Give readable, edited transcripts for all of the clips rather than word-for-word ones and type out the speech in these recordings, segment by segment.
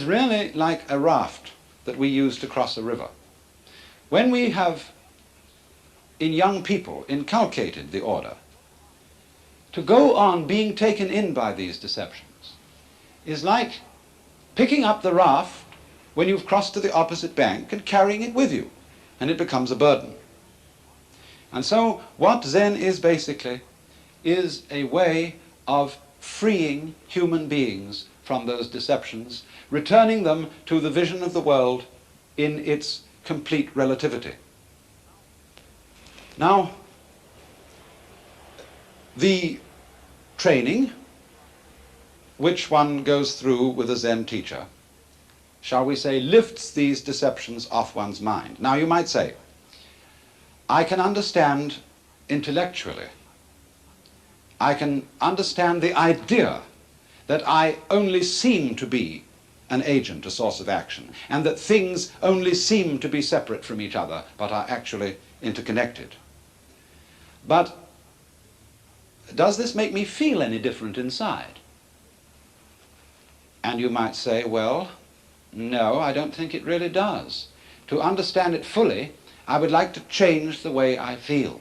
It's really like a raft that we use to cross a river. When we have, in young people, inculcated the order, to go on being taken in by these deceptions is like picking up the raft when you've crossed to the opposite bank and carrying it with you, and it becomes a burden. And so what Zen is basically is a way of freeing human beings from those deceptions, returning them to the vision of the world in its complete relativity. Now, the training which one goes through with a Zen teacher, shall we say, lifts these deceptions off one's mind. Now you might say, I can understand intellectually, I can understand the idea that I only seem to be an agent, a source of action, and that things only seem to be separate from each other, but are actually interconnected. But does this make me feel any different inside? And you might say, well, no, I don't think it really does. To understand it fully, I would like to change the way I feel.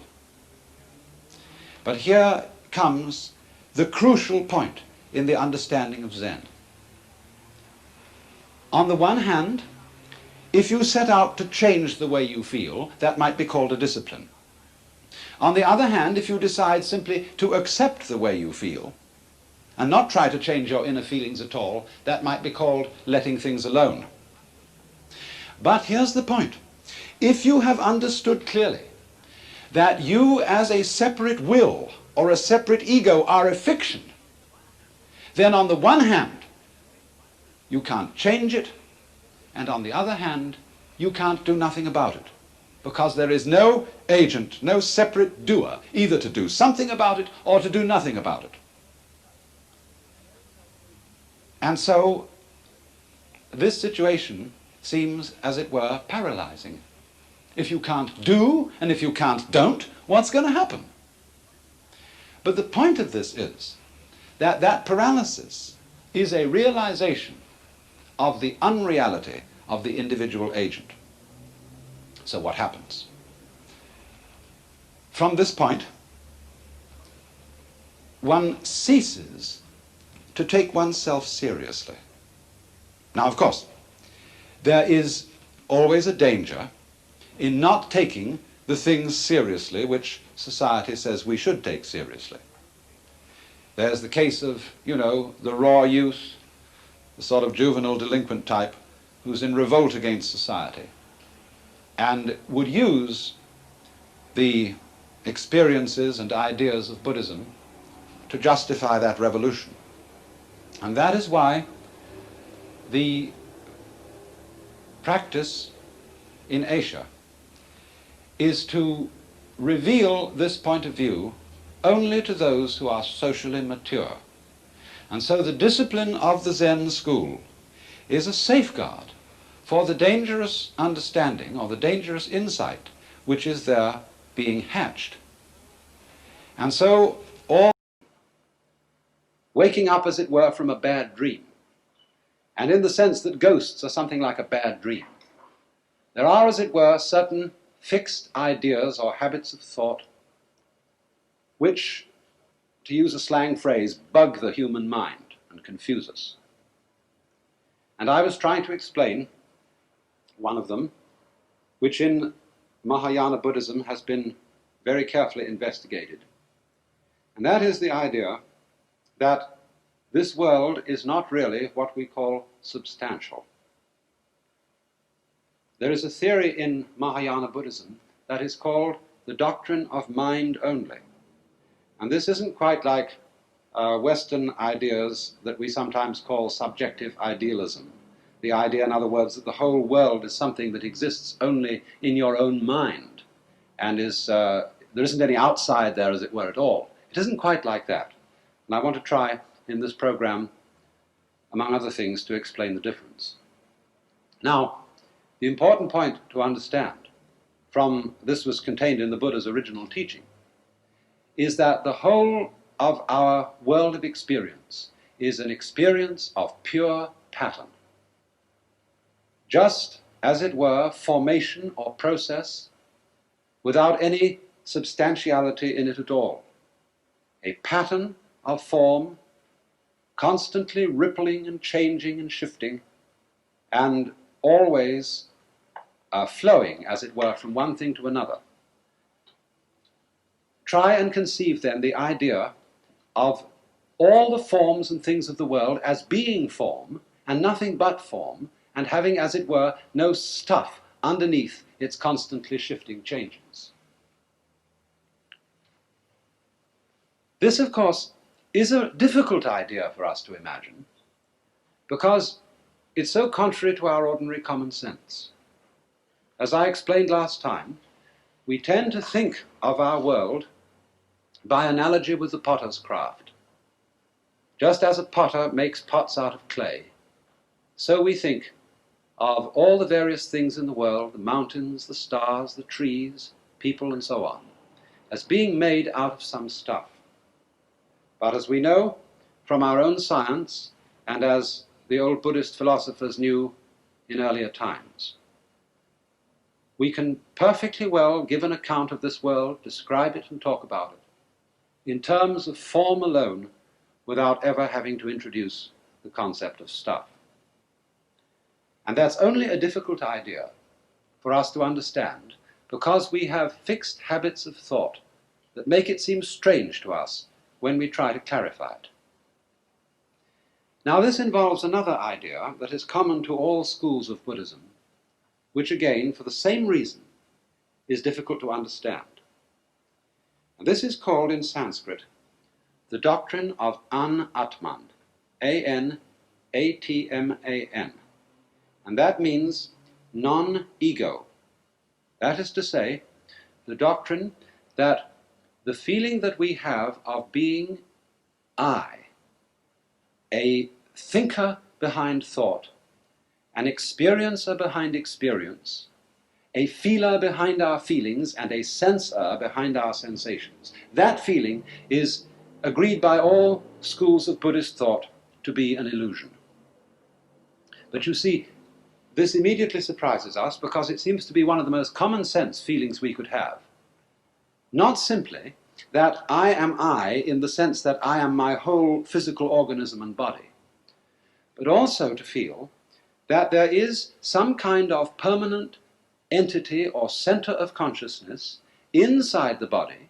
But here comes the crucial point in the understanding of Zen. On the one hand, if you set out to change the way you feel, that might be called a discipline. On the other hand, if you decide simply to accept the way you feel and not try to change your inner feelings at all, that might be called letting things alone. But here's the point. If you have understood clearly that you as a separate will or a separate ego are a fiction, then on the one hand, you can't change it, and on the other hand, you can't do nothing about it, because there is no agent, no separate doer, either to do something about it or to do nothing about it. And so this situation seems, as it were, paralyzing. If you can't do, and if you can't don't, what's going to happen? But the point of this is that that paralysis is a realization of the unreality of the individual agent. So what happens? From this point, one ceases to take oneself seriously. Now, of course, there is always a danger in not taking the things seriously which society says we should take seriously. There's the case of, you know, the raw youth, the sort of juvenile delinquent type who's in revolt against society and would use the experiences and ideas of Buddhism to justify that revolution. And that is why the practice in Asia is to reveal this point of view only to those who are socially mature. And so the discipline of the Zen school is a safeguard for the dangerous understanding or the dangerous insight which is there being hatched. And so all waking up, as it were, from a bad dream, and in the sense that ghosts are something like a bad dream, there are, as it were, certain fixed ideas or habits of thought which, to use a slang phrase, bug the human mind and confuse us. And I was trying to explain one of them, which in Mahayana Buddhism has been very carefully investigated. And that is the idea that this world is not really what we call substantial. There is a theory in Mahayana Buddhism that is called the doctrine of mind only. And this isn't quite like Western ideas that we sometimes call subjective idealism. The idea, in other words, that the whole world is something that exists only in your own mind and is, there isn't any outside there, as it were, at all. It isn't quite like that. And I want to try in this program, among other things, to explain the difference. Now, the important point to understand from this was contained in the Buddha's original teaching is that the whole of our world of experience is an experience of pure pattern. just, as it were, formation or process without any substantiality in it at all. A pattern of form, constantly rippling and changing and shifting, and always flowing, as it were, from one thing to another. Try and conceive then the idea of all the forms and things of the world as being form and nothing but form, and having, as it were, no stuff underneath its constantly shifting changes. This, of course, is a difficult idea for us to imagine, because it's so contrary to our ordinary common sense. As I explained last time, we tend to think of our world by analogy with the potter's craft. Just as a potter makes pots out of clay, so we think of all the various things in the world, the mountains, the stars, the trees, people, and so on, as being made out of some stuff. But as we know from our own science, and as the old Buddhist philosophers knew in earlier times, we can perfectly well give an account of this world, describe it and talk about it, in terms of form alone, without ever having to introduce the concept of stuff. And that's only a difficult idea for us to understand, because we have fixed habits of thought that make it seem strange to us when we try to clarify it. Now, this involves another idea that is common to all schools of Buddhism, which again, for the same reason, is difficult to understand. And this is called in Sanskrit the doctrine of An-Atman, A-N-A-T-M-A-N. And that means non-ego. That is to say, the doctrine that the feeling that we have of being I, a thinker behind thought, an experiencer behind experience, a feeler behind our feelings, and a sensor behind our sensations. That feeling is agreed by all schools of Buddhist thought to be an illusion. But you see, this immediately surprises us, because it seems to be one of the most common sense feelings we could have. Not simply that I am I in the sense that I am my whole physical organism and body, but also to feel that there is some kind of permanent entity or center of consciousness inside the body,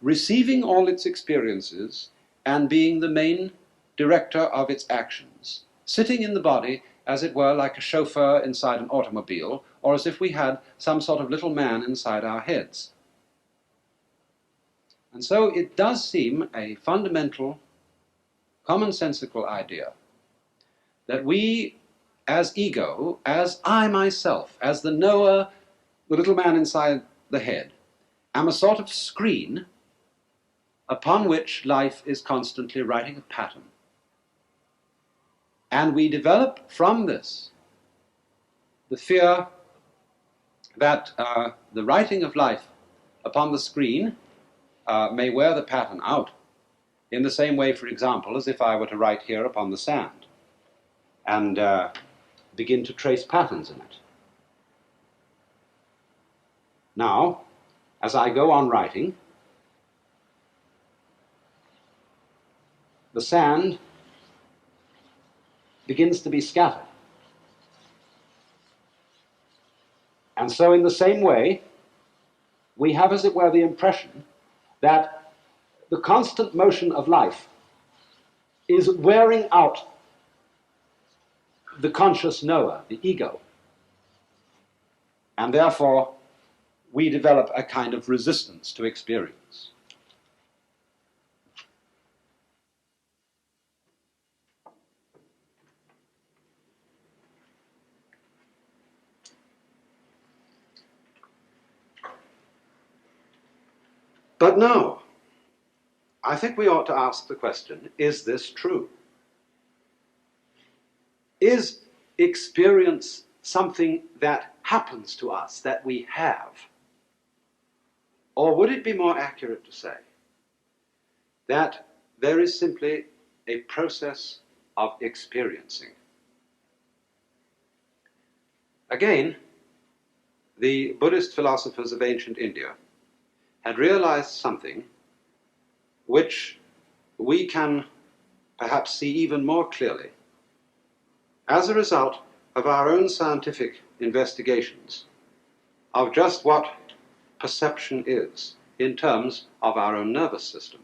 receiving all its experiences and being the main director of its actions, sitting in the body, as it were, like a chauffeur inside an automobile, or as if we had some sort of little man inside our heads. And so it does seem a fundamental, commonsensical idea that we, as ego, as I myself, as the knower, the little man inside the head, am a sort of screen upon which life is constantly writing a pattern. And we develop from this the fear that the writing of life upon the screen may wear the pattern out, in the same way, for example, as if I were to write here upon the sand and begin to trace patterns in it. Now, as I go on writing, the sand begins to be scattered. And so in the same way, we have, as it were, the impression that the constant motion of life is wearing out the conscious knower, the ego. And therefore, we develop a kind of resistance to experience. But now, I think we ought to ask the question, is this true? Is experience something that happens to us, that we have? Or would it be more accurate to say that there is simply a process of experiencing? Again, the Buddhist philosophers of ancient India had realized something which we can perhaps see even more clearly as a result of our own scientific investigations of just what perception is in terms of our own nervous system.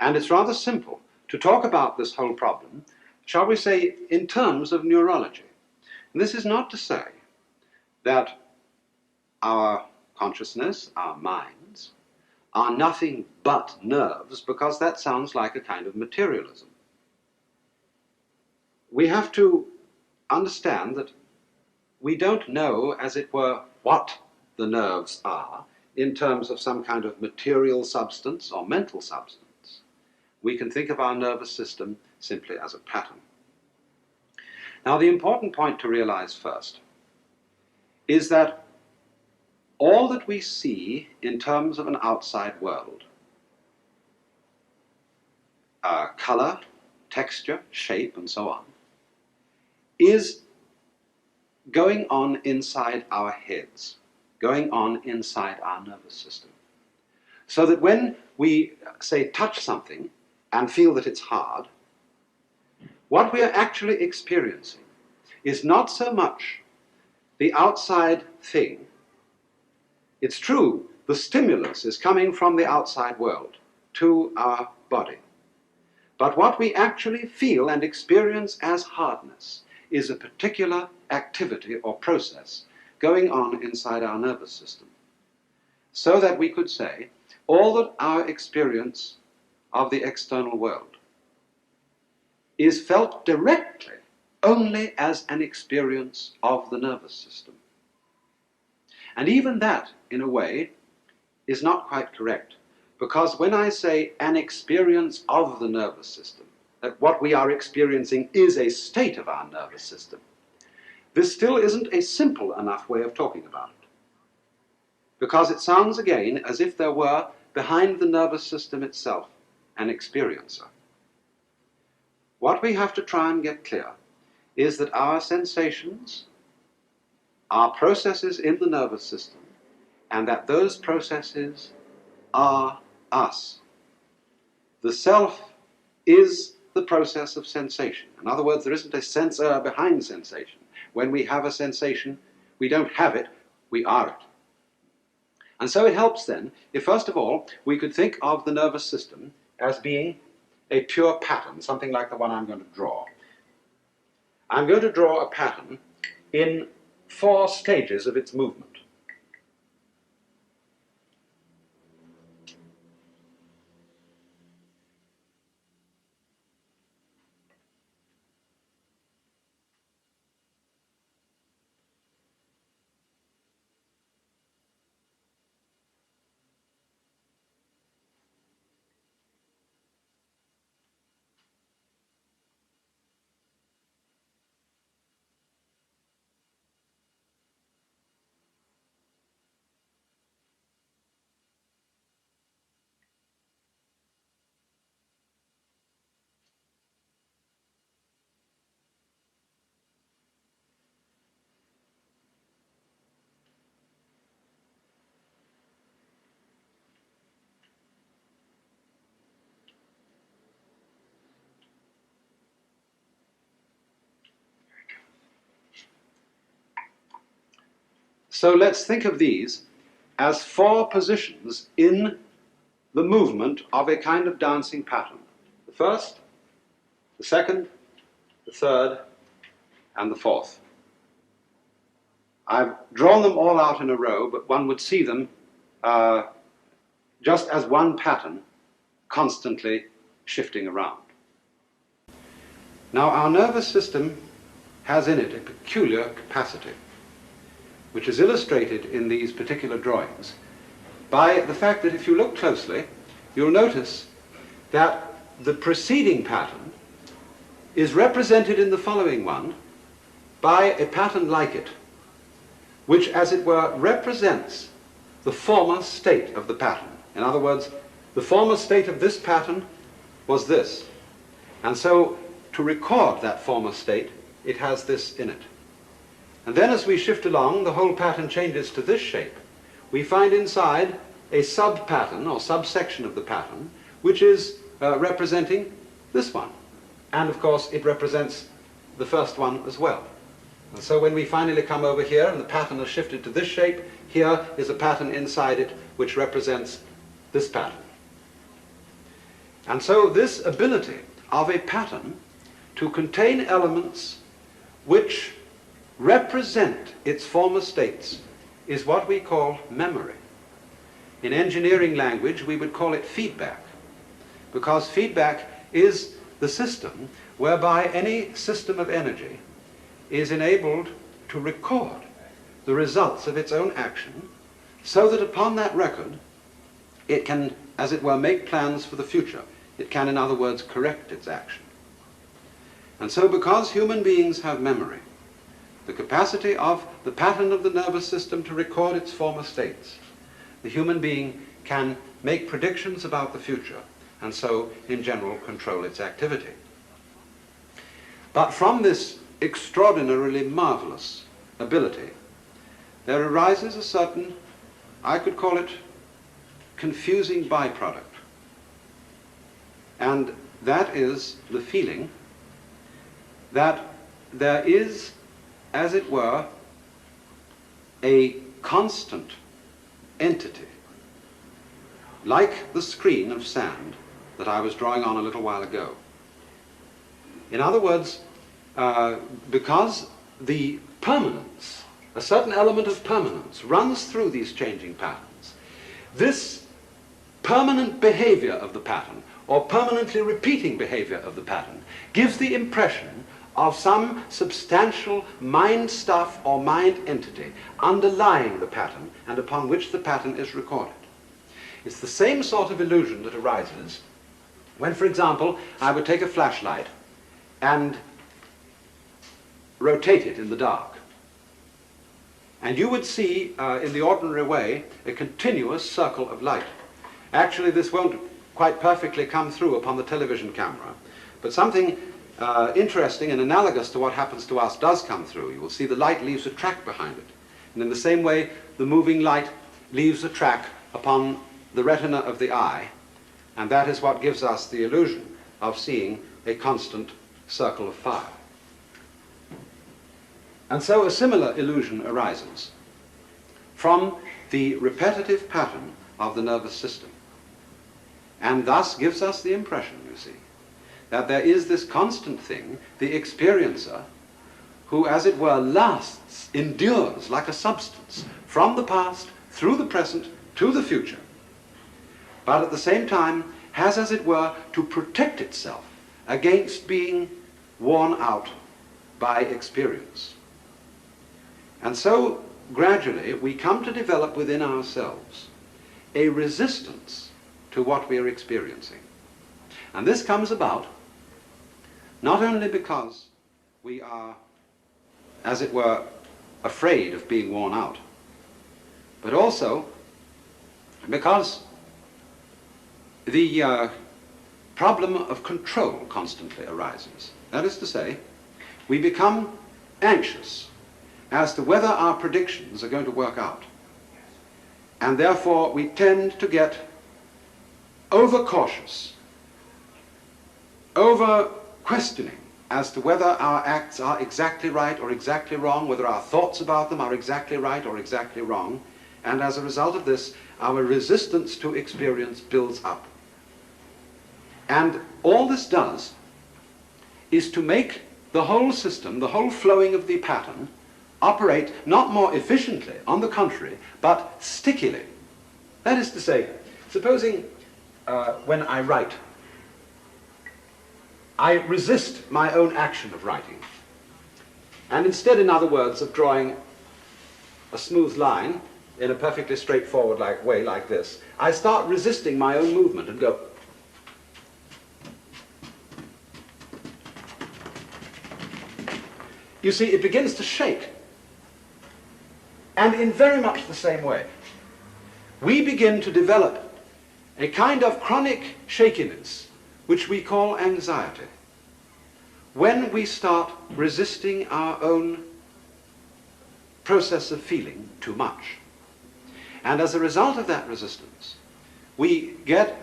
And it's rather simple to talk about this whole problem, shall we say, in terms of neurology. And this is not to say that our consciousness, our minds, are nothing but nerves, because that sounds like a kind of materialism. We have to understand that we don't know, as it were, what the nerves are in terms of some kind of material substance or mental substance. We can think of our nervous system simply as a pattern. Now, the important point to realize first is that all that we see in terms of an outside world, color, texture, shape, and so on, is going on inside our heads, going on inside our nervous system. So that when we, say, touch something and feel that it's hard, what we are actually experiencing is not so much the outside thing. It's true, the stimulus is coming from the outside world to our body. But what we actually feel and experience as hardness is a particular activity or process going on inside our nervous system. So that we could say all that our experience of the external world is felt directly only as an experience of the nervous system. And even that, in a way, is not quite correct, because when I say an experience of the nervous system, that what we are experiencing is a state of our nervous system, this still isn't a simple enough way of talking about it, because it sounds again as if there were, behind the nervous system itself, an experiencer. What we have to try and get clear is that our sensations are processes in the nervous system, and that those processes are us. The self is the process of sensation. In other words, there isn't a sensor behind sensation. When we have a sensation, we don't have it, we are it. And so it helps then if, first of all, we could think of the nervous system as being a pure pattern, something like the one I'm going to draw. I'm going to draw a pattern in 4 stages of its movement. So let's think of these as 4 positions in the movement of a kind of dancing pattern. The first, the second, the third, and the fourth. I've drawn them all out in a row, but one would see them just as one pattern constantly shifting around. Now, our nervous system has in it a peculiar capacity, which is illustrated in these particular drawings by the fact that if you look closely, you'll notice that the preceding pattern is represented in the following one by a pattern like it, which, as it were, represents the former state of the pattern. In other words, the former state of this pattern was this. And so, to record that former state, it has this in it. And then as we shift along, the whole pattern changes to this shape. We find inside a sub-pattern or subsection of the pattern, which is representing this one. And of course, it represents the first one as well. And so when we finally come over here and the pattern has shifted to this shape, here is a pattern inside it which represents this pattern. And so this ability of a pattern to contain elements which represent its former states is what we call memory. In engineering language, we would call it feedback, because feedback is the system whereby any system of energy is enabled to record the results of its own action, so that upon that record it can, as it were, make plans for the future. It can, in other words, correct its action. And so because human beings have memory, the capacity of the pattern of the nervous system to record its former states, the human being can make predictions about the future, and so, in general, control its activity. But from this extraordinarily marvelous ability, there arises a certain, I could call it, confusing byproduct. And that is the feeling that there is, as it were, a constant entity, like the screen of sand that I was drawing on a little while ago. In other words, because the permanence, a certain element of permanence, runs through these changing patterns, this permanent behavior of the pattern, or permanently repeating behavior of the pattern, gives the impression of some substantial mind stuff or mind entity underlying the pattern and upon which the pattern is recorded. It's the same sort of illusion that arises when, for example, I would take a flashlight and rotate it in the dark. And you would see, in the ordinary way, a continuous circle of light. Actually, this won't quite perfectly come through upon the television camera, but something interesting and analogous to what happens to us does come through. You will see the light leaves a track behind it. And in the same way, the moving light leaves a track upon the retina of the eye, and that is what gives us the illusion of seeing a constant circle of fire. And so a similar illusion arises from the repetitive pattern of the nervous system, and thus gives us the impression, you see, that there is this constant thing, the experiencer, who, as it were, lasts, endures like a substance from the past through the present to the future, but at the same time has, as it were, to protect itself against being worn out by experience. And so gradually we come to develop within ourselves a resistance to what we are experiencing. And this comes about not only because we are, as it were, afraid of being worn out, but also because the problem of control constantly arises. That is to say, we become anxious as to whether our predictions are going to work out. And therefore we tend to get overcautious, over-questioning as to whether our acts are exactly right or exactly wrong, whether our thoughts about them are exactly right or exactly wrong. And as a result of this, our resistance to experience builds up. And all this does is to make the whole system, the whole flowing of the pattern, operate not more efficiently, on the contrary, but stickily. That is to say, supposing when I write, I resist my own action of writing. And instead, in other words, of drawing a smooth line in a perfectly straightforward way like this, I start resisting my own movement and go. You see, it begins to shake. And in very much the same way, we begin to develop a kind of chronic shakiness, which we call anxiety, when we start resisting our own process of feeling too much. And as a result of that resistance, we get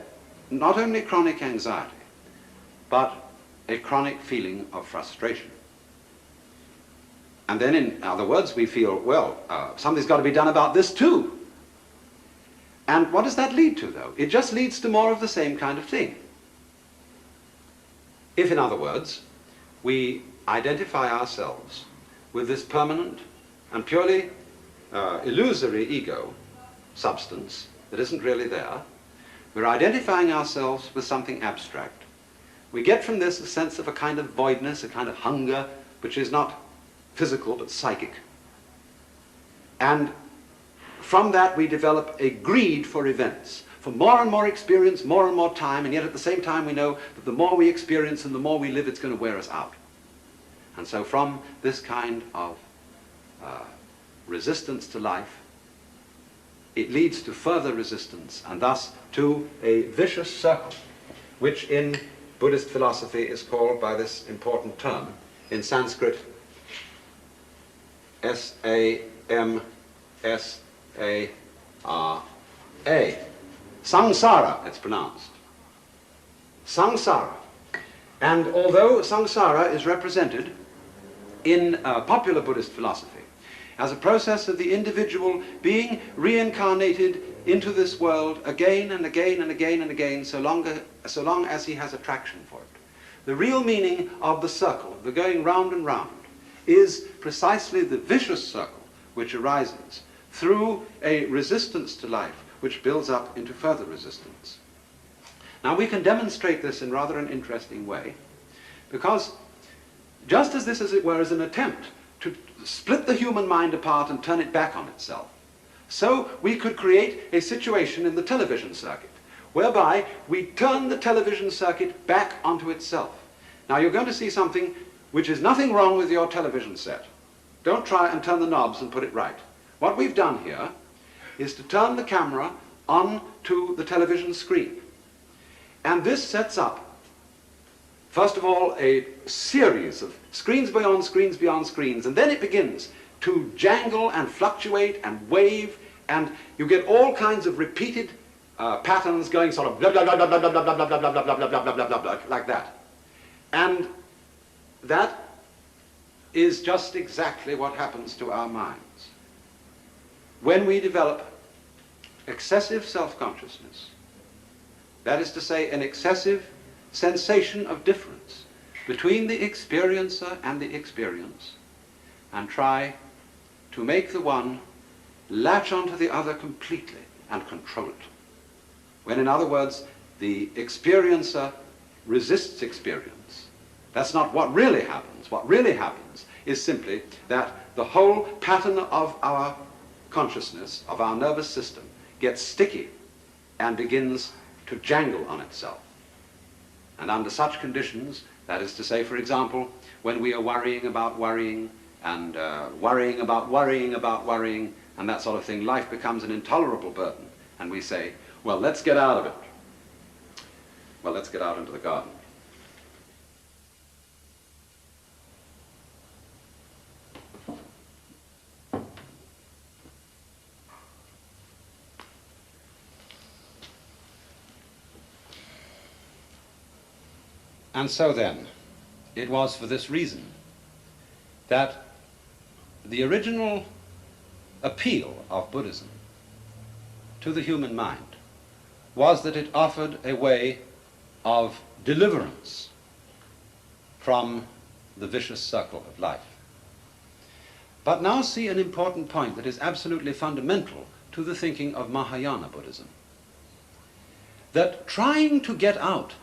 not only chronic anxiety, but a chronic feeling of frustration. And then, in other words, we feel, well, something's got to be done about this too. And what does that lead to, though? It just leads to more of the same kind of thing. If, in other words, we identify ourselves with this permanent and purely illusory ego substance that isn't really there, we're identifying ourselves with something abstract. We get from this a sense of a kind of voidness, a kind of hunger, which is not physical but psychic. And from that we develop a greed for events, for more and more experience, more and more time, and yet at the same time we know that the more we experience and the more we live, it's going to wear us out. And so from this kind of resistance to life, it leads to further resistance and thus to a vicious circle, which in Buddhist philosophy is called by this important term, in Sanskrit, S-A-M-S-A-R-A. Samsara, it's pronounced. Samsara. And although samsara is represented in popular Buddhist philosophy as a process of the individual being reincarnated into this world again and again and again and again, so long as he has attraction for it, the real meaning of the circle, the going round and round, is precisely the vicious circle which arises through a resistance to life which builds up into further resistance. Now we can demonstrate this in rather an interesting way, because just as this, as it were, is an attempt to split the human mind apart and turn it back on itself, so we could create a situation in the television circuit whereby we turn the television circuit back onto itself. Now you're going to see something which is nothing wrong with your television set. Don't try and turn the knobs and put it right. What we've done here is to turn the camera onto the television screen. And this sets up, first of all, a series of screens beyond screens beyond screens, and then it begins to jangle and fluctuate and wave, and you get all kinds of repeated patterns going sort of blah blah blah blah blah blah blah blah blah blah blah blah blah blah blah like that. And that is just exactly what happens to our minds. When we develop excessive self-consciousness, that is to say, an excessive sensation of difference between the experiencer and the experience, and try to make the one latch onto the other completely and control it. When, in other words, the experiencer resists experience, that's not what really happens. What really happens is simply that the whole pattern of our consciousness, of our nervous system, gets sticky and begins to jangle on itself. And under such conditions, that is to say, for example, when we are worrying about worrying, and worrying about worrying about worrying, and that sort of thing, life becomes an intolerable burden. And we say, well, let's get out of it. Well, let's get out into the garden. And so then, it was for this reason that the original appeal of Buddhism to the human mind was that it offered a way of deliverance from the vicious circle of life. But now see an important point that is absolutely fundamental to the thinking of Mahayana Buddhism. That trying to get out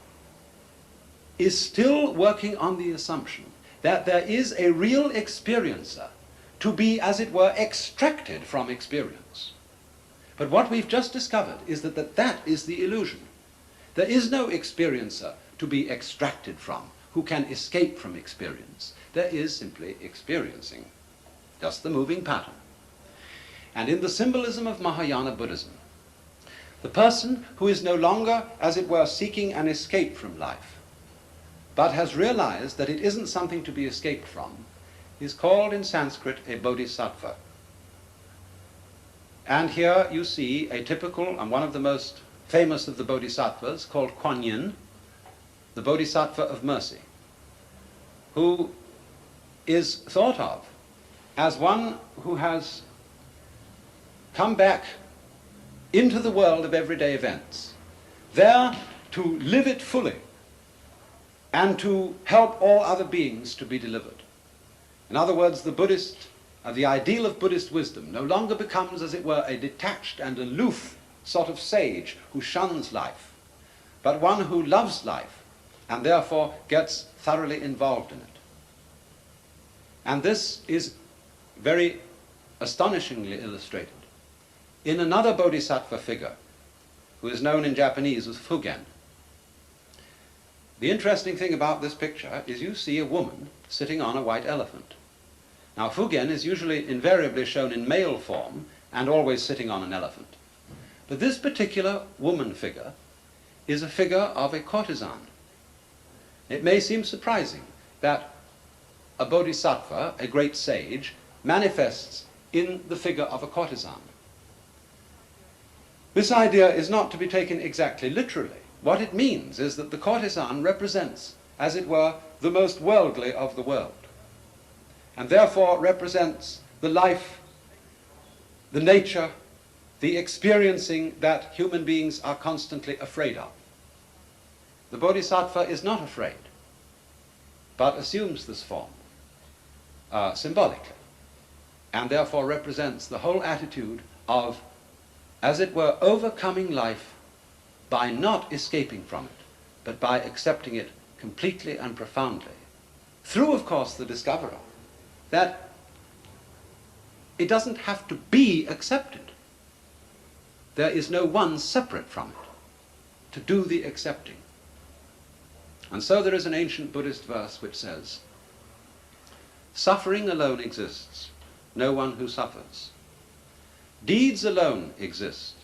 is still working on the assumption that there is a real experiencer to be, as it were, extracted from experience. But what we've just discovered is that that is the illusion. There is no experiencer to be extracted from, who can escape from experience. There is simply experiencing, just the moving pattern. And in the symbolism of Mahayana Buddhism, the person who is no longer, as it were, seeking an escape from life, but has realized that it isn't something to be escaped from, is called in Sanskrit a bodhisattva. And here you see a typical and one of the most famous of the bodhisattvas called Kuan Yin, the bodhisattva of mercy, who is thought of as one who has come back into the world of everyday events, there to live it fully and to help all other beings to be delivered. In other words, the ideal of Buddhist wisdom no longer becomes, as it were, a detached and aloof sort of sage who shuns life, but one who loves life and therefore gets thoroughly involved in it. And this is very astonishingly illustrated in another bodhisattva figure who is known in Japanese as Fugen. The interesting thing about this picture is you see a woman sitting on a white elephant. Now, Fugen is usually invariably shown in male form and always sitting on an elephant. But this particular woman figure is a figure of a courtesan. It may seem surprising that a bodhisattva, a great sage, manifests in the figure of a courtesan. This idea is not to be taken exactly literally. What it means is that the courtesan represents, as it were, the most worldly of the world, and therefore represents the life, the nature, the experiencing that human beings are constantly afraid of. The bodhisattva is not afraid, but assumes this form symbolically, and therefore represents the whole attitude of, as it were, overcoming life by not escaping from it, but by accepting it completely and profoundly, through, of course, the discoverer that it doesn't have to be accepted. There is no one separate from it to do the accepting. And so there is an ancient Buddhist verse which says, "Suffering alone exists, no one who suffers. Deeds alone exist,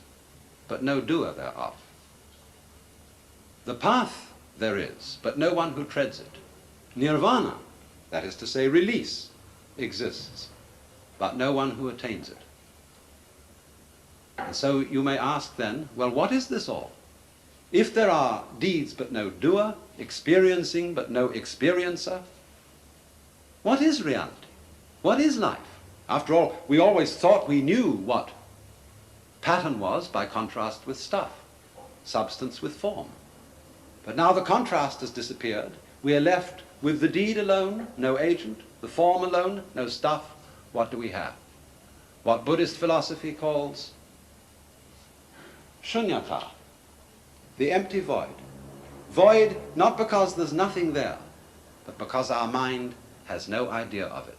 but no doer thereof. The path there is, but no one who treads it. Nirvana, that is to say release, exists, but no one who attains it." And so you may ask then, well, what is this all? If there are deeds but no doer, experiencing but no experiencer, what is reality? What is life? After all, we always thought we knew what pattern was by contrast with stuff, substance with form. But now the contrast has disappeared. We are left with the deed alone, no agent, the form alone, no stuff. What do we have? What Buddhist philosophy calls shunyata, the empty void. Void not because there's nothing there, but because our mind has no idea of it.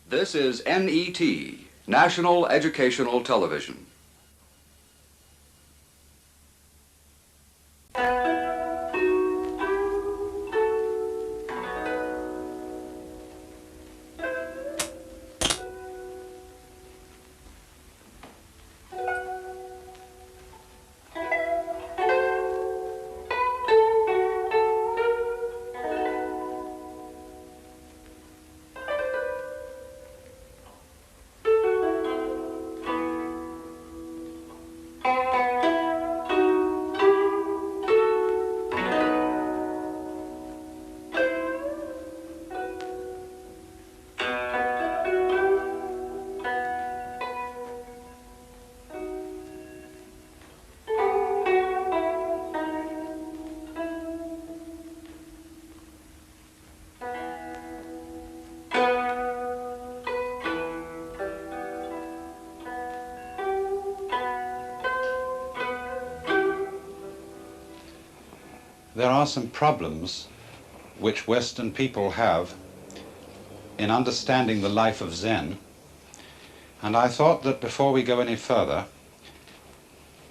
This is NET, National Educational Television. there are some problems which Western people have in understanding the life of Zen, and I thought that before we go any further,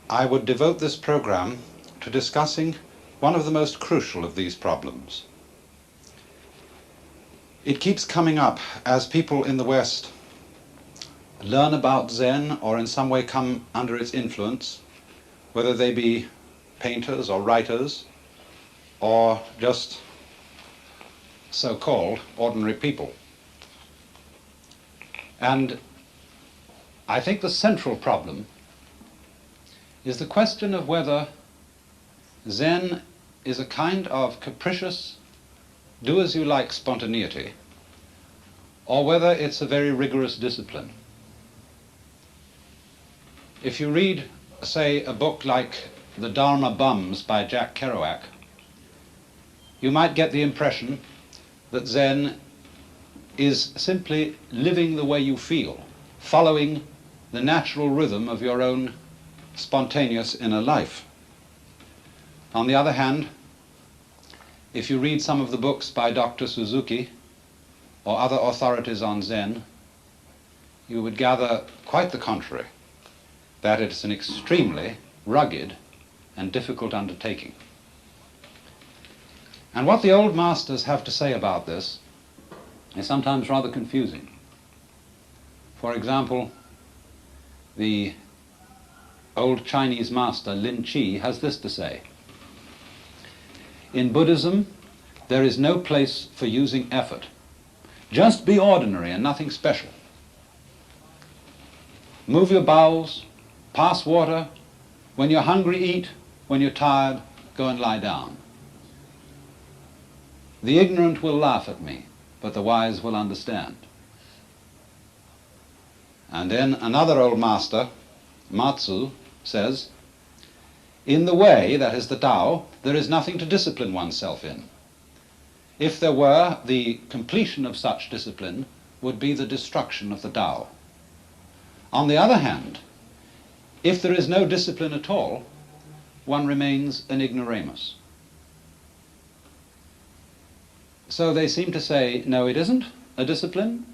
I would devote this program to discussing one of the most crucial of these problems. It keeps coming up as people in the West learn about Zen or in some way come under its influence, whether they be painters or writers or just so-called ordinary people. And I think the central problem is the question of whether Zen is a kind of capricious, do-as-you-like spontaneity, or whether it's a very rigorous discipline. If you read, say, a book like The Dharma Bums by Jack Kerouac, you might get the impression that Zen is simply living the way you feel, following the natural rhythm of your own spontaneous inner life. On the other hand, if you read some of the books by Dr. Suzuki or other authorities on Zen, you would gather quite the contrary, that it's an extremely rugged and difficult undertaking. And what the old masters have to say about this is sometimes rather confusing. For example, the old Chinese master Lin Chi has this to say: in Buddhism, there is no place for using effort. Just be ordinary and nothing special. Move your bowels, pass water. When you're hungry, eat. When you're tired, go and lie down. The ignorant will laugh at me, but the wise will understand. And then another old master, Matsu, says, in the way, that is the Tao, there is nothing to discipline oneself in. If there were, the completion of such discipline would be the destruction of the Tao. On the other hand, if there is no discipline at all, one remains an ignoramus. So they seem to say, no, it isn't a discipline,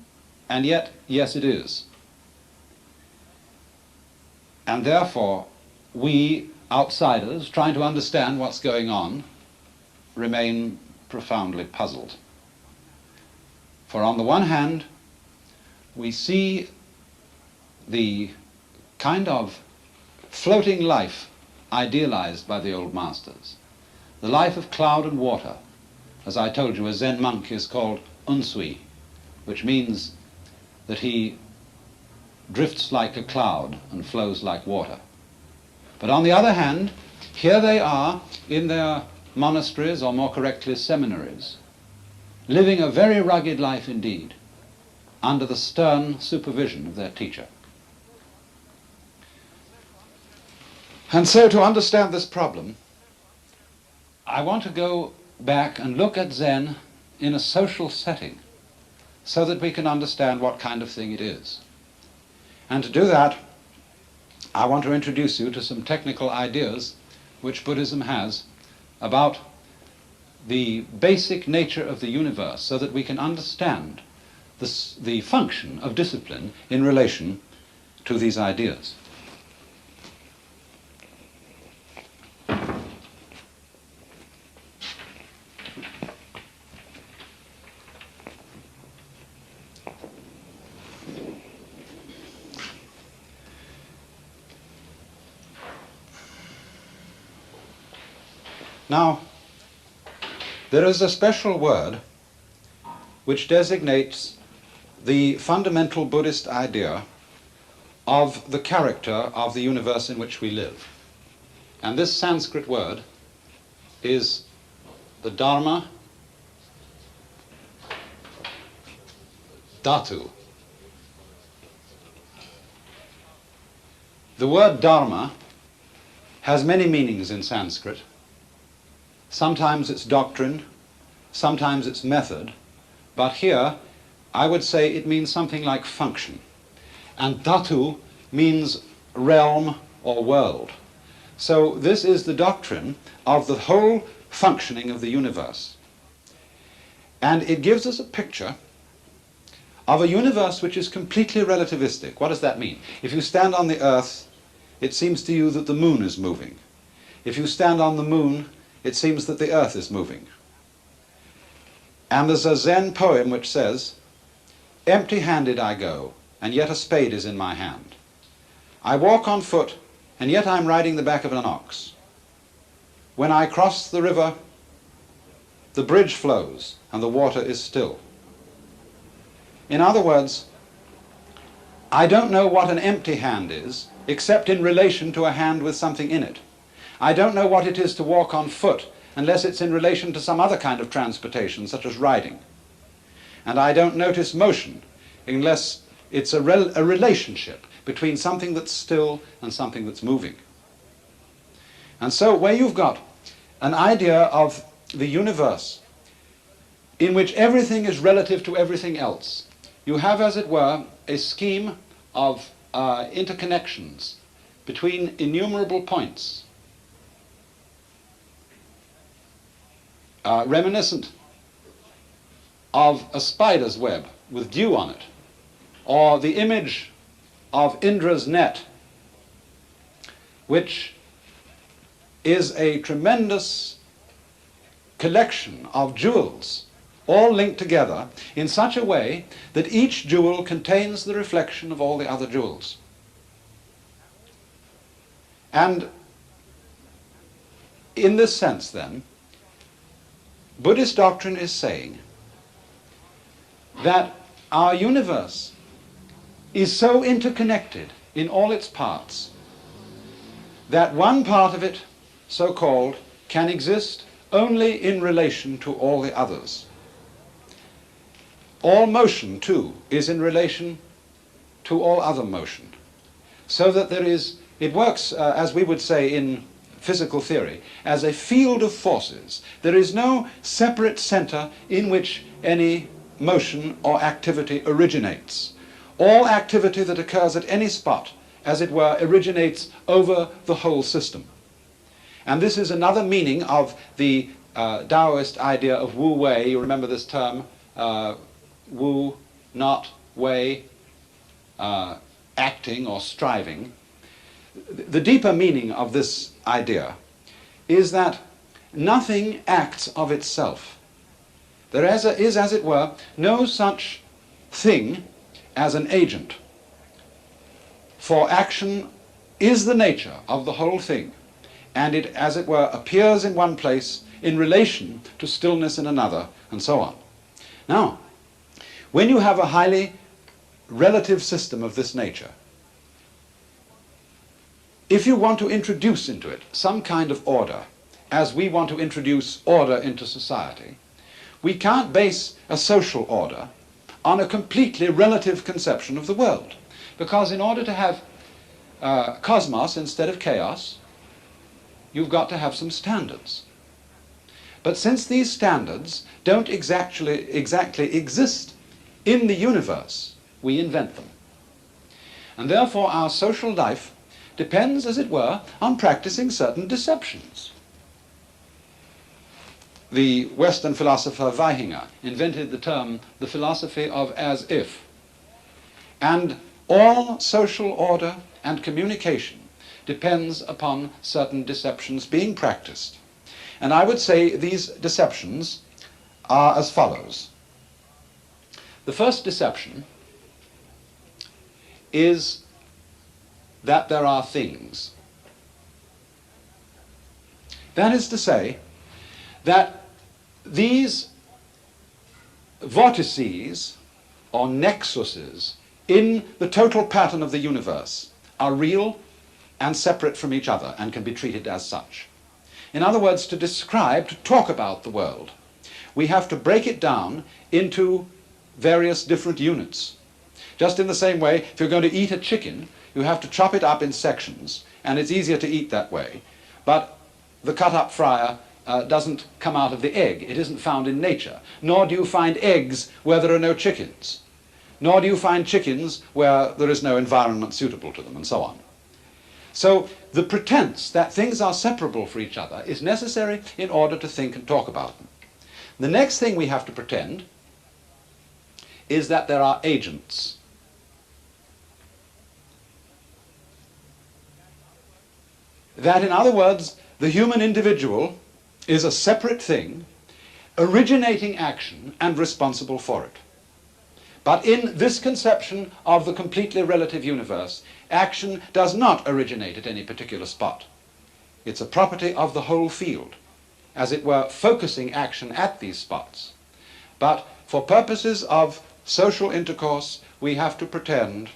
and yet, yes, it is. And therefore, we outsiders, trying to understand what's going on, remain profoundly puzzled. For on the one hand, we see the kind of floating life idealized by the old masters, the life of cloud and water. As I told you, a Zen monk is called unsui, which means that he drifts like a cloud and flows like water. But on the other hand, here they are in their monasteries, or more correctly seminaries, living a very rugged life indeed, under the stern supervision of their teacher. And so to understand this problem, I want to go back and look at Zen in a social setting so that we can understand what kind of thing it is. And to do that, I want to introduce you to some technical ideas which Buddhism has about the basic nature of the universe so that we can understand the function of discipline in relation to these ideas. Now, there is a special word which designates the fundamental Buddhist idea of the character of the universe in which we live. And this Sanskrit word is the Dharma Dhatu. The word Dharma has many meanings in Sanskrit. Sometimes it's doctrine, sometimes it's method, but here I would say it means something like function. And dhatu means realm or world. So this is the doctrine of the whole functioning of the universe. And it gives us a picture of a universe which is completely relativistic. What does that mean? If you stand on the earth, it seems to you that the moon is moving. If you stand on the moon, it seems that the earth is moving. And there's a Zen poem which says, "Empty-handed I go, and yet a spade is in my hand. I walk on foot, and yet I'm riding the back of an ox. When I cross the river, the bridge flows, and the water is still." In other words, I don't know what an empty hand is, except in relation to a hand with something in it. I don't know what it is to walk on foot, unless it's in relation to some other kind of transportation, such as riding. And I don't notice motion, unless it's a relationship between something that's still and something that's moving. And so where you've got an idea of the universe in which everything is relative to everything else, you have, as it were, a scheme of interconnections between innumerable points, reminiscent of a spider's web with dew on it, or the image of Indra's net, which is a tremendous collection of jewels, all linked together in such a way that each jewel contains the reflection of all the other jewels. And in this sense, then, Buddhist doctrine is saying that our universe is so interconnected in all its parts that one part of it, so-called, can exist only in relation to all the others. All motion, too, is in relation to all other motion. So that there is, it works, as we would say in physical theory, as a field of forces. There is no separate center in which any motion or activity originates. All activity that occurs at any spot, as it were, originates over the whole system. And this is another meaning of the Taoist idea of Wu Wei. You remember this term, Wu, not Wei, acting or striving. The deeper meaning of this idea is that nothing acts of itself. There is, as it were, no such thing as an agent. For action is the nature of the whole thing, and it, as it were, appears in one place in relation to stillness in another, and so on. Now, when you have a highly relative system of this nature, if you want to introduce into it some kind of order, as we want to introduce order into society, we can't base a social order on a completely relative conception of the world. Because in order to have cosmos instead of chaos, you've got to have some standards. But since these standards don't exactly exist in the universe, we invent them. And therefore our social life depends, as it were, on practicing certain deceptions. The Western philosopher Weihinger invented the term, the philosophy of as if. And all social order and communication depends upon certain deceptions being practiced. And I would say these deceptions are as follows. The first deception is that there are things. That is to say, that these vortices or nexuses in the total pattern of the universe are real and separate from each other and can be treated as such. In other words, to describe, to talk about the world, we have to break it down into various different units. Just in the same way, if you're going to eat a chicken, you have to chop it up in sections, and it's easier to eat that way. But the cut-up fryer doesn't come out of the egg. It isn't found in nature. Nor do you find eggs where there are no chickens. Nor do you find chickens where there is no environment suitable to them, and so on. So the pretense that things are separable for each other is necessary in order to think and talk about them. The next thing we have to pretend is that there are agents. That, in other words, the human individual is a separate thing, originating action and responsible for it. But in this conception of the completely relative universe, action does not originate at any particular spot. It's a property of the whole field, as it were, focusing action at these spots. But for purposes of social intercourse, we have to pretend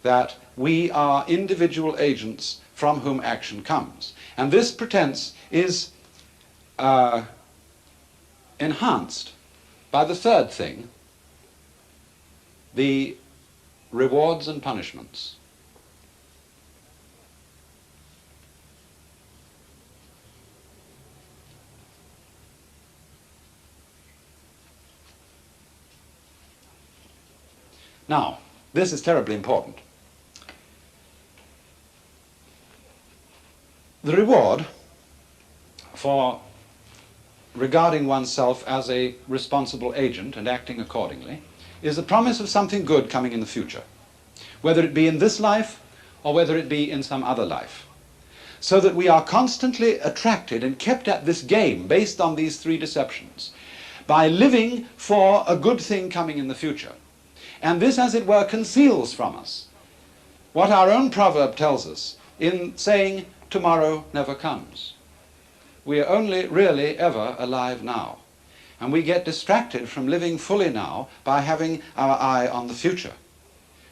that we are individual agents from whom action comes. And this pretense is enhanced by the third thing, the rewards and punishments. Now, this is terribly important. The reward for regarding oneself as a responsible agent and acting accordingly is the promise of something good coming in the future, whether it be in this life or whether it be in some other life, so that we are constantly attracted and kept at this game based on these three deceptions by living for a good thing coming in the future. And this, as it were, conceals from us what our own proverb tells us in saying, tomorrow never comes. We are only really ever alive now. And we get distracted from living fully now by having our eye on the future.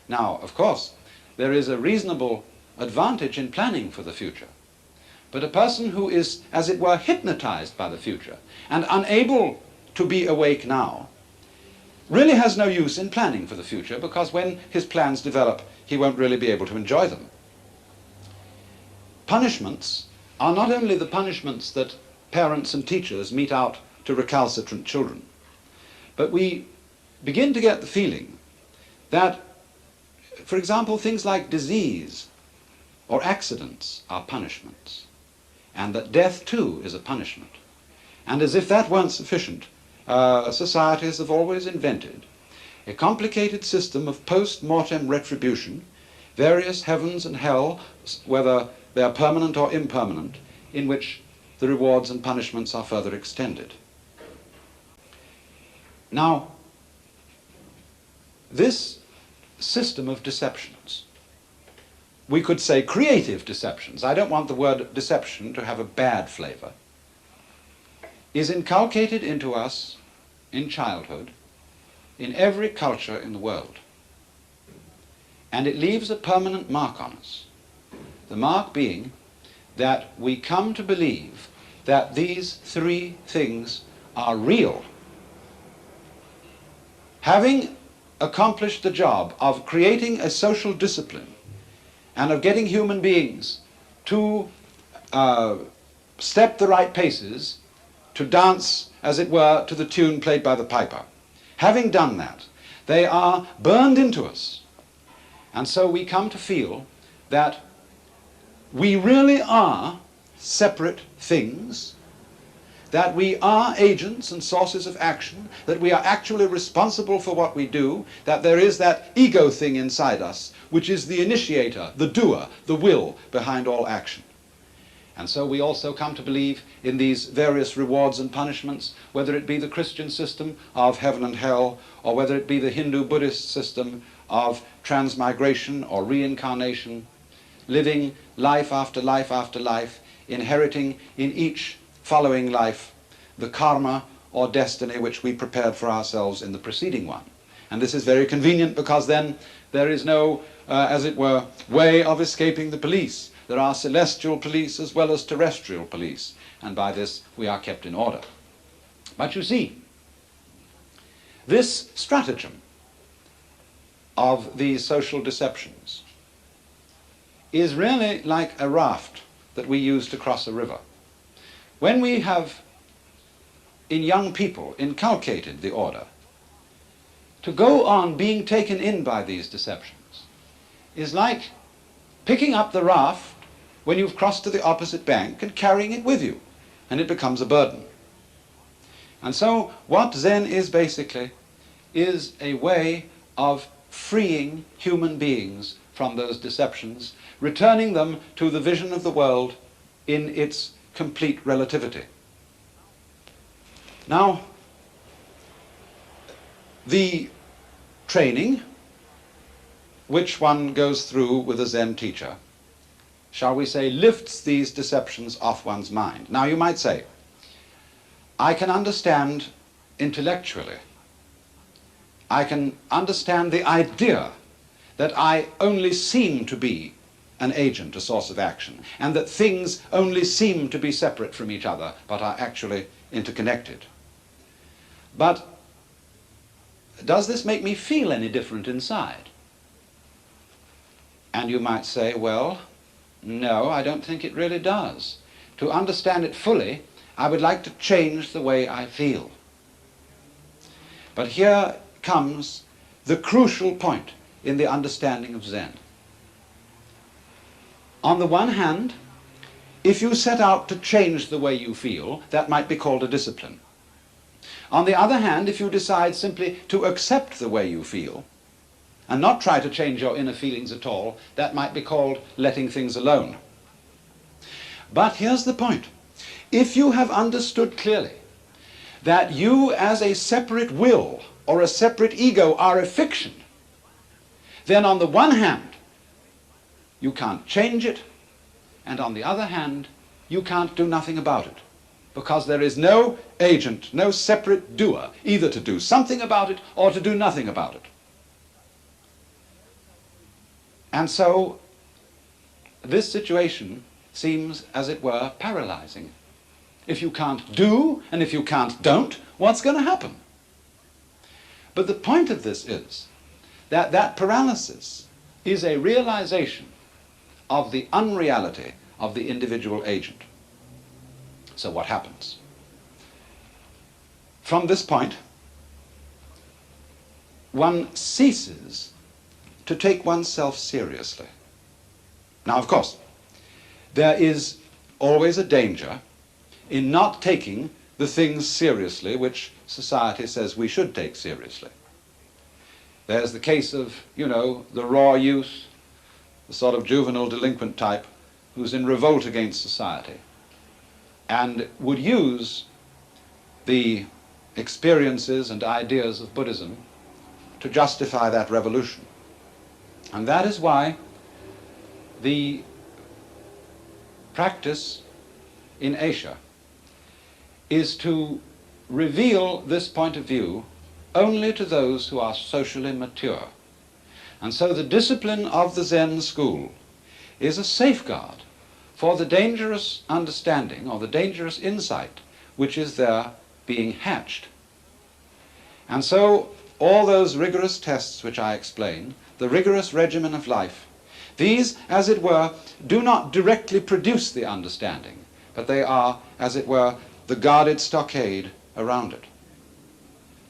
Now, of course, there is a reasonable advantage in planning for the future. But a person who is, as it were, hypnotized by the future and unable to be awake now really has no use in planning for the future, because when his plans develop, he won't really be able to enjoy them. Punishments are not only the punishments that parents and teachers mete out to recalcitrant children, but we begin to get the feeling that, for example, things like disease or accidents are punishments, and that death too is a punishment. And as if that weren't sufficient, societies have always invented a complicated system of post-mortem retribution, various heavens and hell, whether they are permanent or impermanent, in which the rewards and punishments are further extended. Now, this system of deceptions, we could say creative deceptions, I don't want the word deception to have a bad flavor, is inculcated into us in childhood in every culture in the world. And it leaves a permanent mark on us. The mark being that we come to believe that these three things are real. Having accomplished the job of creating a social discipline and of getting human beings to step the right paces, to dance, as it were, to the tune played by the piper. Having done that, they are burned into us. And so we come to feel that we really are separate things, that we are agents and sources of action, that we are actually responsible for what we do, that there is that ego thing inside us, which is the initiator, the doer, the will behind all action. And so we also come to believe in these various rewards and punishments, whether it be the Christian system of heaven and hell, or whether it be the Hindu-Buddhist system of transmigration or reincarnation, living life after life after life, inheriting in each following life the karma or destiny which we prepared for ourselves in the preceding one. And this is very convenient, because then there is no, as it were, way of escaping the police. There are celestial police as well as terrestrial police, and by this we are kept in order. But you see, this stratagem of these social deceptions is really like a raft that we use to cross a river. When we have in young people inculcated the order, to go on being taken in by these deceptions is like picking up the raft when you've crossed to the opposite bank and carrying it with you, and it becomes a burden. And so what Zen is basically is a way of freeing human beings from those deceptions, returning them to the vision of the world in its complete relativity. Now, the training which one goes through with a Zen teacher, shall we say, lifts these deceptions off one's mind. Now you might say, I can understand intellectually, I can understand the idea that I only seem to be an agent, a source of action, and that things only seem to be separate from each other, but are actually interconnected. But does this make me feel any different inside? And you might say, well, no, I don't think it really does. To understand it fully, I would like to change the way I feel. But here comes the crucial point in the understanding of Zen. On the one hand, if you set out to change the way you feel, that might be called a discipline. On the other hand, if you decide simply to accept the way you feel, and not try to change your inner feelings at all, that might be called letting things alone. But here's the point. If you have understood clearly that you as a separate will or a separate ego are a fiction, then on the one hand, you can't change it, and on the other hand, you can't do nothing about it, because there is no agent, no separate doer, either to do something about it or to do nothing about it. And so this situation seems, as it were, paralyzing. If you can't do, and if you can't don't, what's going to happen? But the point of this is that that paralysis is a realization of the unreality of the individual agent. So what happens? From this point, one ceases to take oneself seriously. Now, of course, there is always a danger in not taking the things seriously which society says we should take seriously. There's the case of, the raw youth, the sort of juvenile delinquent type who's in revolt against society and would use the experiences and ideas of Buddhism to justify that revolution. And that is why the practice in Asia is to reveal this point of view only to those who are socially mature. And so the discipline of the Zen school is a safeguard for the dangerous understanding or the dangerous insight which is there being hatched. And so all those rigorous tests which I explained, the rigorous regimen of life, these, as it were, do not directly produce the understanding, but they are, as it were, the guarded stockade around it.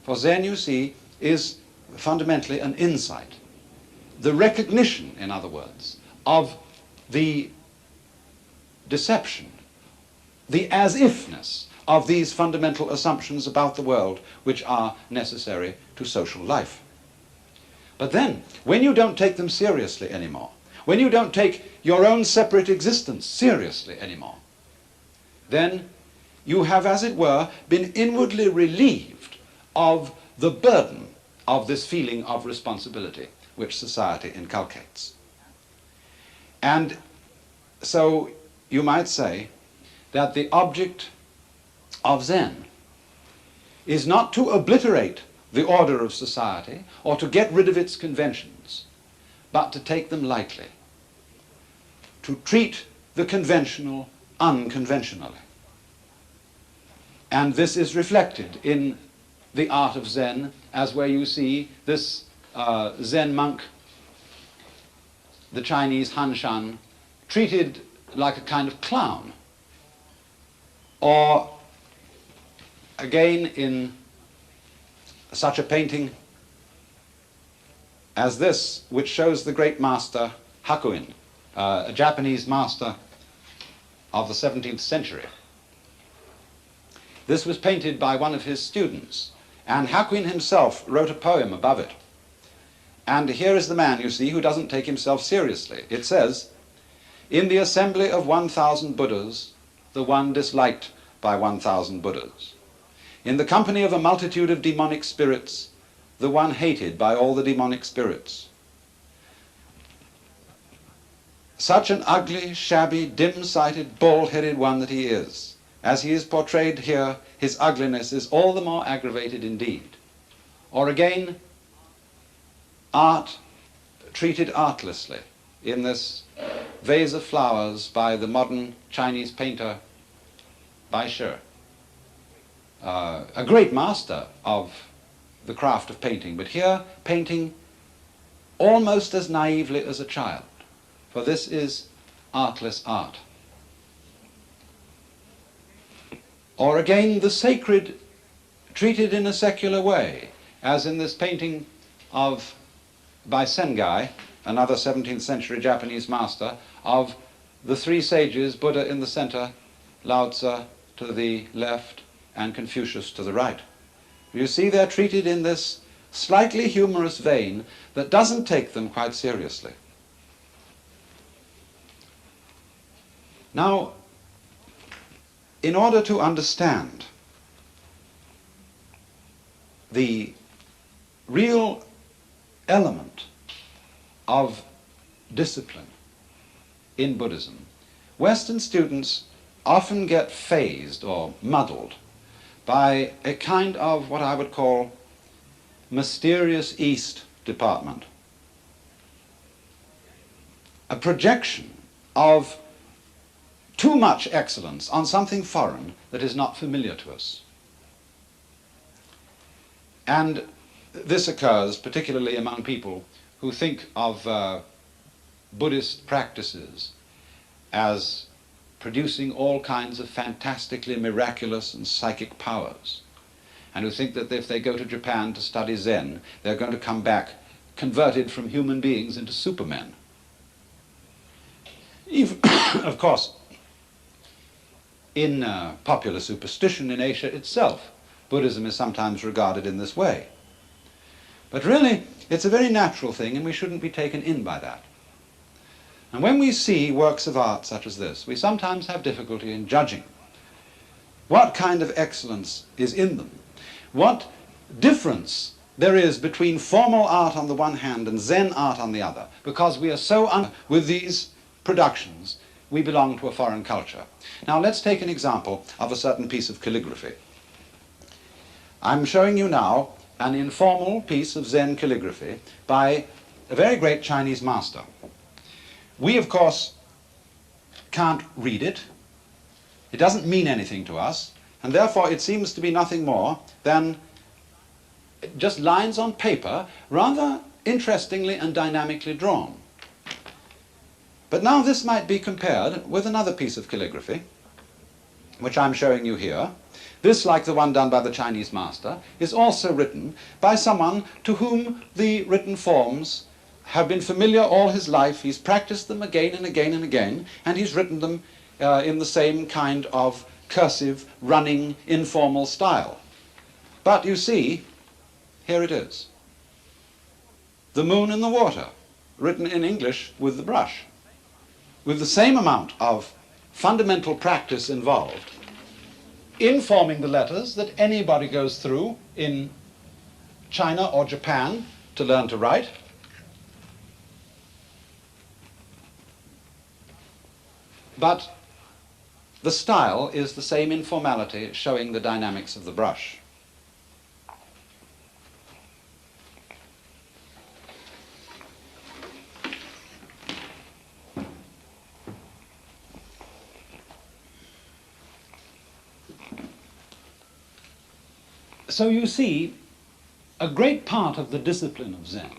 For Zen, you see, is fundamentally an insight. The recognition, in other words, of the deception, the as-ifness of these fundamental assumptions about the world which are necessary to social life. But then, when you don't take them seriously anymore, when you don't take your own separate existence seriously anymore, then you have, as it were, been inwardly relieved of the burden of this feeling of responsibility which society inculcates. And so you might say that the object of Zen is not to obliterate the order of society or to get rid of its conventions, but to take them lightly, to treat the conventional unconventionally. And this is reflected in the art of Zen, as where you see this Zen monk, the Chinese Hanshan, treated like a kind of clown. Or again in such a painting as this, which shows the great master Hakuin, a Japanese master of the 17th century. This was painted by one of his students, and Hakuin himself wrote a poem above it. And here is the man, you see, who doesn't take himself seriously. It says, "In the assembly of 1,000 Buddhas, the one disliked by 1,000 Buddhas. In the company of a multitude of demonic spirits, the one hated by all the demonic spirits. Such an ugly, shabby, dim-sighted, bald-headed one that he is. As he is portrayed here, his ugliness is all the more aggravated indeed." Or again, art treated artlessly in this vase of flowers by the modern Chinese painter Bai Shi, a great master of the craft of painting, but here painting almost as naively as a child, for this is artless art. Or again, the sacred treated in a secular way, as in this painting by Sengai, another 17th century Japanese master, of the three sages, Buddha in the center, Lao Tzu to the left, and Confucius to the right. You see, they're treated in this slightly humorous vein that doesn't take them quite seriously. Now, in order to understand the real element of discipline in Buddhism, Western students often get phased or muddled by a kind of what I would call mysterious East department, a projection of too much excellence on something foreign that is not familiar to us. And this occurs particularly among people who think of Buddhist practices as producing all kinds of fantastically miraculous and psychic powers, and who think that if they go to Japan to study Zen, they're going to come back converted from human beings into supermen. Even, of course, in popular superstition in Asia itself, Buddhism is sometimes regarded in this way. But really, it's a very natural thing, and we shouldn't be taken in by that. And when we see works of art such as this, we sometimes have difficulty in judging what kind of excellence is in them, what difference there is between formal art on the one hand and Zen art on the other, because we are so with these productions, we belong to a foreign culture. Now let's take an example of a certain piece of calligraphy. I'm showing you now an informal piece of Zen calligraphy by a very great Chinese master. We, of course, can't read it. It doesn't mean anything to us, and therefore it seems to be nothing more than just lines on paper, rather interestingly and dynamically drawn. But now this might be compared with another piece of calligraphy, which I'm showing you here. This, like the one done by the Chinese master, is also written by someone to whom the written forms have been familiar all his life. He's practiced them again and again and again, and he's written them in the same kind of cursive, running, informal style. But you see, here it is. The moon and the water, written in English with the brush, with the same amount of fundamental practice involved in forming the letters that anybody goes through in China or Japan to learn to write. But the style is the same informality, showing the dynamics of the brush. So you see, a great part of the discipline of Zen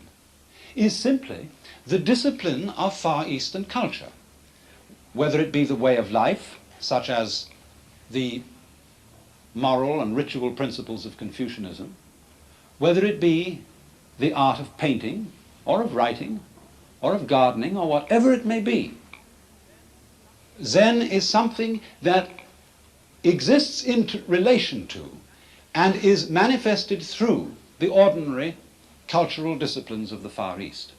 is simply the discipline of Far Eastern culture, whether it be the way of life, such as the moral and ritual principles of Confucianism, whether it be the art of painting, or of writing, or of gardening, or whatever it may be. Zen is something that exists in relation to and is manifested through the ordinary cultural disciplines of the Far East.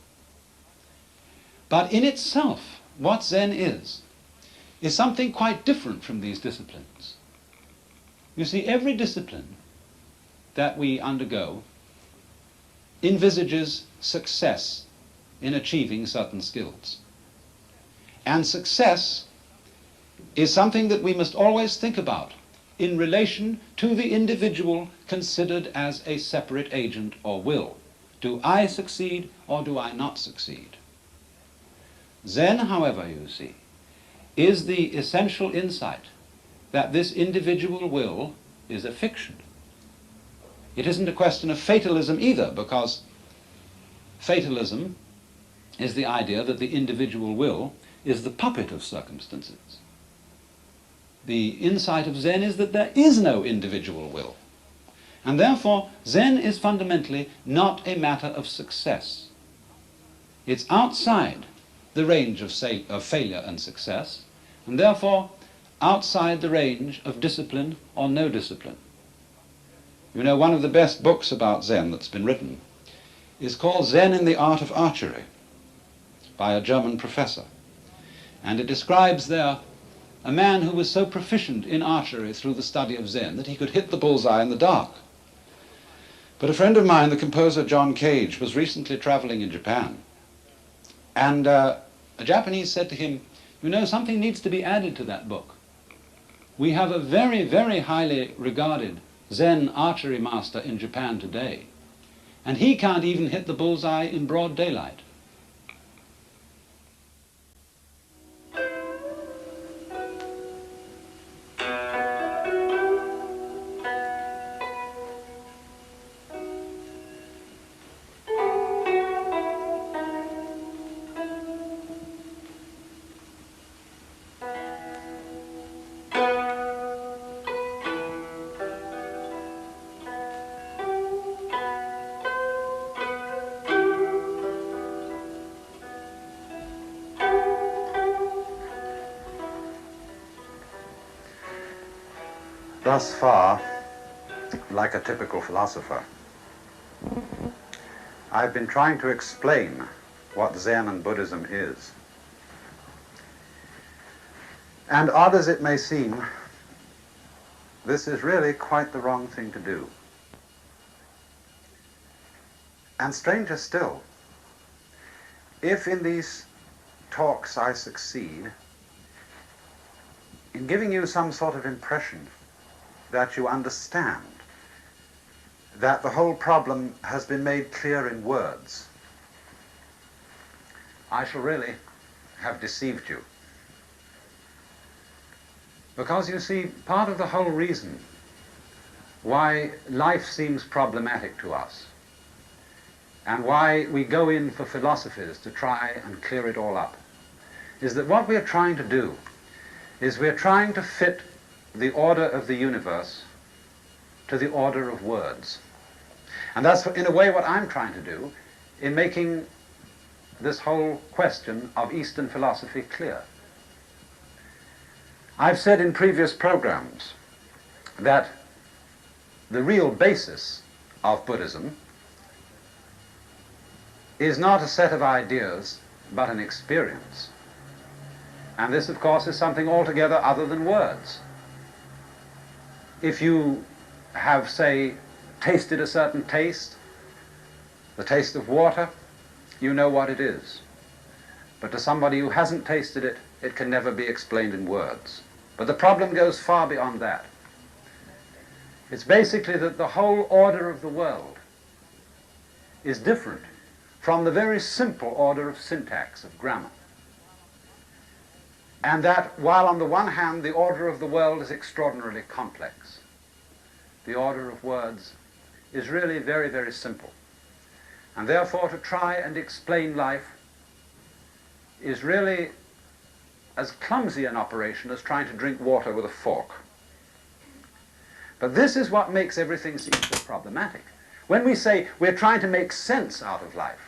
But in itself, what Zen is something quite different from these disciplines. You see, every discipline that we undergo envisages success in achieving certain skills. And success is something that we must always think about in relation to the individual considered as a separate agent or will. Do I succeed or do I not succeed? Zen, however, you see, is the essential insight that this individual will is a fiction. It isn't a question of fatalism either, because fatalism is the idea that the individual will is the puppet of circumstances. The insight of Zen is that there is no individual will. And therefore, Zen is fundamentally not a matter of success. It's outside the range of failure and success, and therefore outside the range of discipline or no discipline. You know, one of the best books about Zen that's been written is called Zen in the Art of Archery by a German professor. And it describes there a man who was so proficient in archery through the study of Zen that he could hit the bullseye in the dark. But a friend of mine, the composer John Cage, was recently traveling in Japan. And a Japanese said to him, you know, something needs to be added to that book. We have a very, very highly regarded Zen archery master in Japan today, and he can't even hit the bullseye in broad daylight. Thus far, like a typical philosopher, I've been trying to explain what Zen and Buddhism is. And odd as it may seem, this is really quite the wrong thing to do. And stranger still, if in these talks I succeed in giving you some sort of impression that you understand that the whole problem has been made clear in words, I shall really have deceived you. Because you see, part of the whole reason why life seems problematic to us and why we go in for philosophies to try and clear it all up is that what we're trying to do is we're trying to fit the order of the universe to the order of words. And that's, in a way, what I'm trying to do in making this whole question of Eastern philosophy clear. I've said in previous programs that the real basis of Buddhism is not a set of ideas, but an experience. And this, of course, is something altogether other than words. If you have, say, tasted a certain taste, the taste of water, you know what it is. But to somebody who hasn't tasted it, it can never be explained in words. But the problem goes far beyond that. It's basically that the whole order of the world is different from the very simple order of syntax, of grammar. And that while on the one hand the order of the world is extraordinarily complex, the order of words is really very, very simple. And therefore to try and explain life is really as clumsy an operation as trying to drink water with a fork. But this is what makes everything seem so problematic. When we say we're trying to make sense out of life,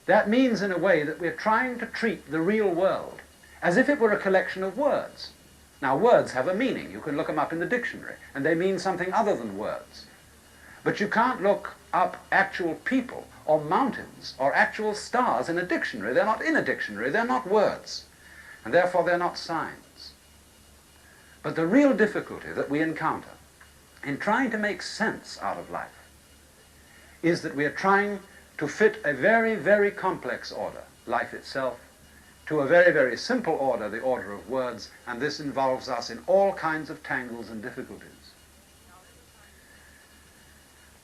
that means in a way that we're trying to treat the real world as if it were a collection of words. Now, words have a meaning. You can look them up in the dictionary, and they mean something other than words. But you can't look up actual people or mountains or actual stars in a dictionary. They're not in a dictionary. They're not words. And therefore, they're not signs. But the real difficulty that we encounter in trying to make sense out of life is that we are trying to fit a very, very complex order, life itself, to a very, very simple order, the order of words, and this involves us in all kinds of tangles and difficulties.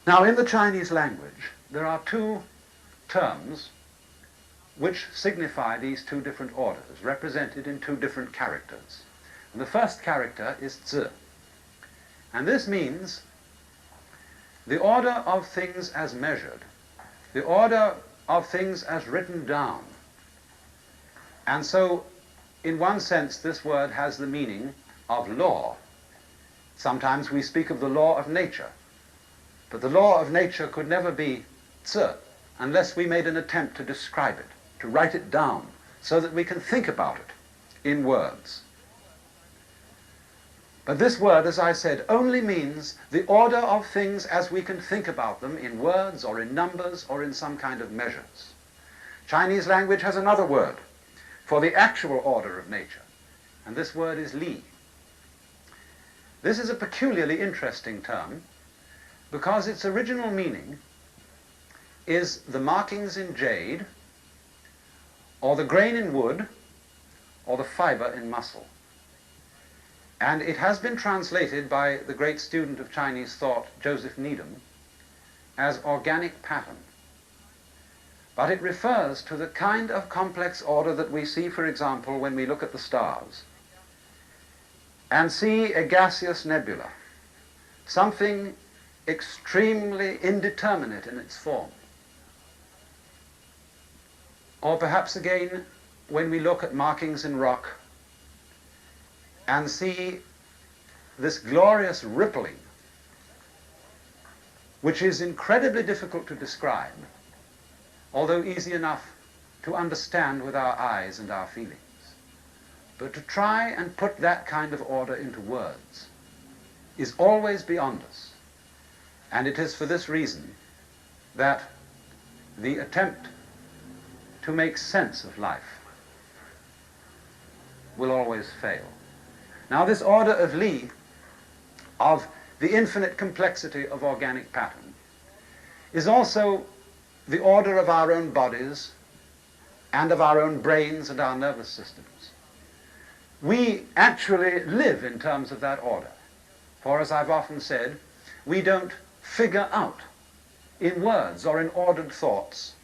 Now, in the Chinese language, there are two terms which signify these two different orders, represented in two different characters. And the first character is zi, and this means the order of things as measured, the order of things as written down. And so, in one sense, this word has the meaning of law. Sometimes we speak of the law of nature, but the law of nature could never be zi unless we made an attempt to describe it, to write it down, so that we can think about it in words. But this word, as I said, only means the order of things as we can think about them in words or in numbers or in some kind of measures. Chinese language has another word for the actual order of nature, and this word is li. This is a peculiarly interesting term because its original meaning is the markings in jade, or the grain in wood, or the fiber in muscle. And it has been translated by the great student of Chinese thought, Joseph Needham, as organic pattern. But it refers to the kind of complex order that we see, for example, when we look at the stars and see a gaseous nebula, something extremely indeterminate in its form. Or perhaps again, when we look at markings in rock and see this glorious rippling, which is incredibly difficult to describe, although easy enough to understand with our eyes and our feelings. But to try and put that kind of order into words is always beyond us. And it is for this reason that the attempt to make sense of life will always fail. Now, this order of li, of the infinite complexity of organic pattern, is also the order of our own bodies and of our own brains and our nervous systems. We actually live in terms of that order. For, as I've often said, we don't figure out in words or in ordered thoughts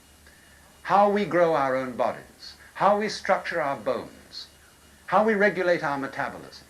how we grow our own bodies, how we structure our bones, how we regulate our metabolism,